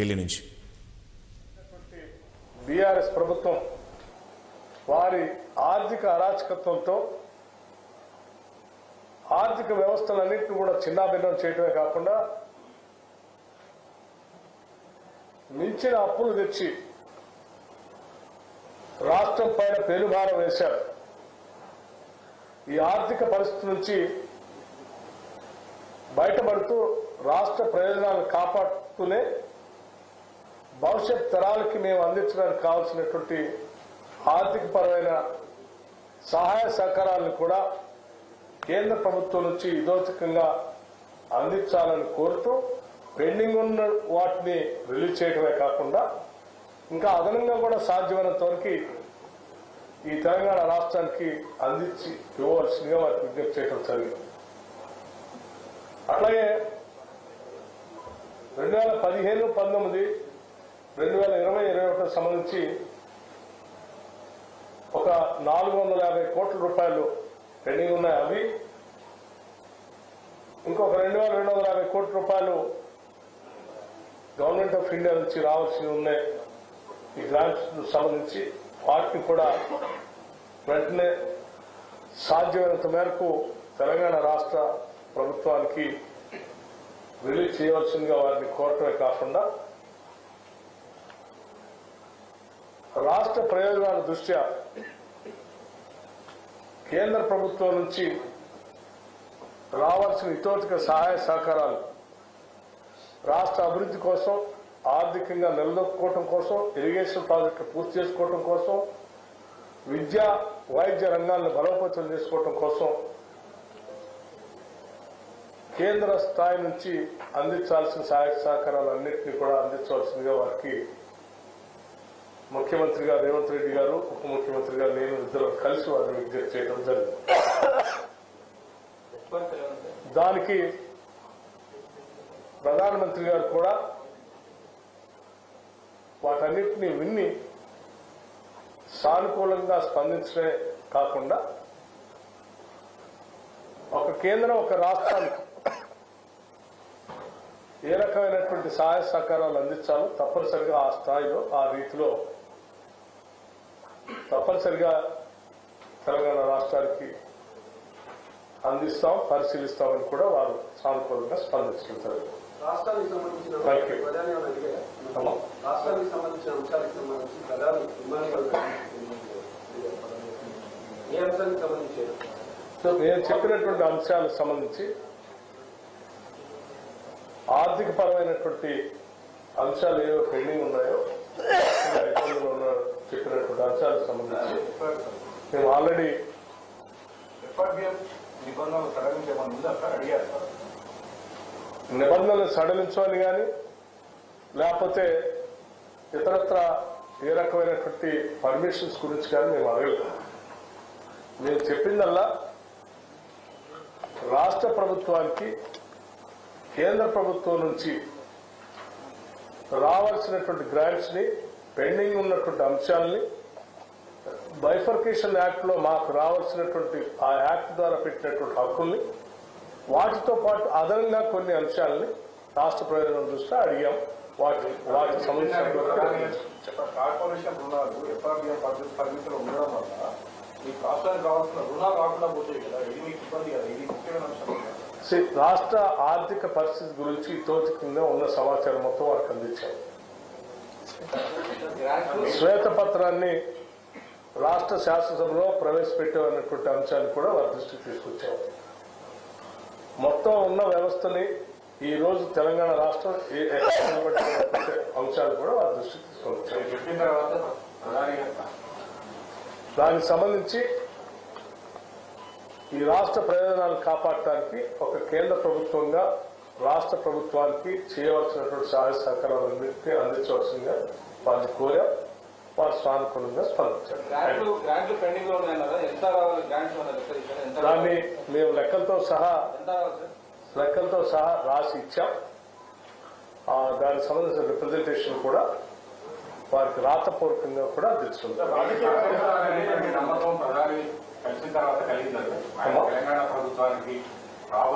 ఢిల్లీ నుంచి. బీఆర్ఎస్ ప్రభుత్వం వారి ఆర్థిక అరాచకత్వంతో ఆర్థిక వ్యవస్థలన్నింటినీ కూడా చిన్నాభిన్నం చేయడమే కాకుండా మించిన అప్పులు తెచ్చి రాష్ట్రం పైన పెనుభారం వేశారు. ఈ ఆర్థిక పరిస్థితి నుంచి బయటపడుతూ రాష్ట్ర ప్రయోజనాలను కాపాడుతూనే భవిష్యత్ తరాలకి మేము అందించడానికి కావాల్సినటువంటి ఆర్థిక పరమైన సహాయ సహకారాలను కూడా కేంద్ర ప్రభుత్వం నుంచి ఇదోచికంగా అందించాలని కోరుతూ పెండింగ్ ఉన్న వాటిని రిలీజ్ చేయడమే కాకుండా ఇంకా అదనంగా కూడా సాధ్యమైనంత వరకు ఈ తెలంగాణ రాష్ట్రానికి అందించి ఇవ్వవలసిందిగా వారికి విజ్ఞప్తి చేయడం జరిగింది. అట్లాగే 2015, 19, 2020, 2021 సంబంధించి ఒక 450 కోట్ల రూపాయలు పెండింగ్ ఉన్నాయి. అవి ఇంకొక 2250 కోట్ల రూపాయలు గవర్నమెంట్ ఆఫ్ ఇండియా నుంచి రావాల్సి ఉన్నాయి. ఈ గ్రాంట్స్ సంబంధించి వాటిని కూడా వెంటనే సాధ్యమైనంత మేరకు తెలంగాణ రాష్ట్ర ప్రభుత్వానికి రిలీజ్ చేయవలసిందిగా వారిని కోరటమే కాకుండా రాష్ట్ర ప్రయోజనాల దృష్ట్యా కేంద్ర ప్రభుత్వం నుంచి రావాల్సిన ఇతోచిక సహాయ సహకారాలు రాష్ట్ర అభివృద్ధి కోసం, ఆర్థికంగా నిలదొక్కుకోవటం కోసం, ఇరిగేషన్ ప్రాజెక్టులు పూర్తి చేసుకోవటం కోసం, విద్యా వైద్య రంగాలను బలోపేతం చేసుకోవటం కోసం కేంద్ర స్థాయి నుంచి అందించాల్సిన సహాయ సహకారాలన్నింటినీ కూడా అందించవలసిందిగా వారికి ముఖ్యమంత్రిగా రేవంత్ రెడ్డి గారు, ఉప ముఖ్యమంత్రిగా నేను ఇద్దరు కలిసి వారిని విజ్ఞప్తి చేయడం జరిగింది. దానికి ప్రధానమంత్రి గారు కూడా వాటన్నిటినీ విన్ని సానుకూలంగా స్పందించడమే కాకుండా ఒక కేంద్రం ఒక రాష్ట్రానికి ఏ రకమైనటువంటి సహాయ సహకారాలు అందించాలో తప్పనిసరిగా ఆ స్థాయిలో, ఆ రీతిలో తప్పనిసరిగా తెలంగాణ రాష్ట్రానికి అందిస్తాం, పరిశీలిస్తామని కూడా వారు సానుకూలంగా స్పందించుకుంటారు. రాష్ట్రానికి సంబంధించిన అంశాలకు సంబంధించి ప్రధాని ఏ అంశానికి సంబంధించి నేను చెప్పినటువంటి అంశాలకు సంబంధించి ఆర్థిక పరమైనటువంటి అంశాలు ఏవో పెండింగ్ ఉన్నాయో చెప్పినటువంటి అంశాలకు సంబంధించి మేము ఆల్రెడీ నిబంధనలు సడలించమని కానీ లేకపోతే ఇతరత్ర ఏ రకమైనటువంటి పర్మిషన్స్ గురించి కానీ మేము అడగలేదు. నేను చెప్పిందల్లా రాష్ట్ర ప్రభుత్వానికి కేంద్ర ప్రభుత్వం నుంచి రావాల్సినటువంటి గ్రాంట్స్ ని, పెండింగ్ ఉన్నటువంటి అంశాలని బైఫర్కేషన్ యాక్ట్ లో మాకు రావాల్సినటువంటి ఆ యాక్ట్ ద్వారా పెట్టినటువంటి హక్కుల్ని, వాటితో పాటు అదనంగా కొన్ని అంశాలని రాష్ట్ర ప్రయోజనం దృష్ట్యా అడిగాం. వాటికి సంబంధించిన కార్పొరేషన్ రుణాలు ఎఫ్ఆర్బిఎం పరిమితులు ఉండడం వల్ల మీకు రాష్ట్రానికి కావాల్సిన రుణాలు రాకుండా పోతాయి కదా, ఇది మీకు ఇబ్బంది కదా, ఇది ముఖ్యమైన అంశం. రాష్ట్ర ఆర్థిక పరిస్థితి గురించి తోచికంగా ఉన్న సమాచారం మొత్తం వారికి అందించారు. శ్వేతపత్రాన్ని రాష్ట్ర శాసనసభలో ప్రవేశపెట్టామన్నటువంటి అంశాన్ని కూడా వారి దృష్టికి తీసుకొచ్చారు. మొత్తం ఉన్న వ్యవస్థని ఈ రోజు తెలంగాణ రాష్ట్రం అంశాలు కూడా వారి దృష్టికి తీసుకొచ్చారు. దానికి సంబంధించి ఈ రాష్ట్ర ప్రయోజనాలు కాపాడటానికి ఒక కేంద్ర ప్రభుత్వంగా రాష్ట్ర ప్రభుత్వానికి చేయవలసినటువంటి సహాయ సహకారాలన్నింటినీ అందించవలసిందిగా వారిని కోరాం. వారు సానుకూలంగా స్పందించారు. దాన్ని మేము లెక్కలతో సహా రాసి ఇచ్చాం. దానికి సంబంధించిన రిప్రజెంటేషన్ కూడా వారికి రాతపూర్వకంగా కూడా అందిస్తుంది. నమ్మకం ప్రధాని కలిసిన తర్వాత కలిగిందండి తెలంగాణ ప్రభుత్వానికి రాబోయే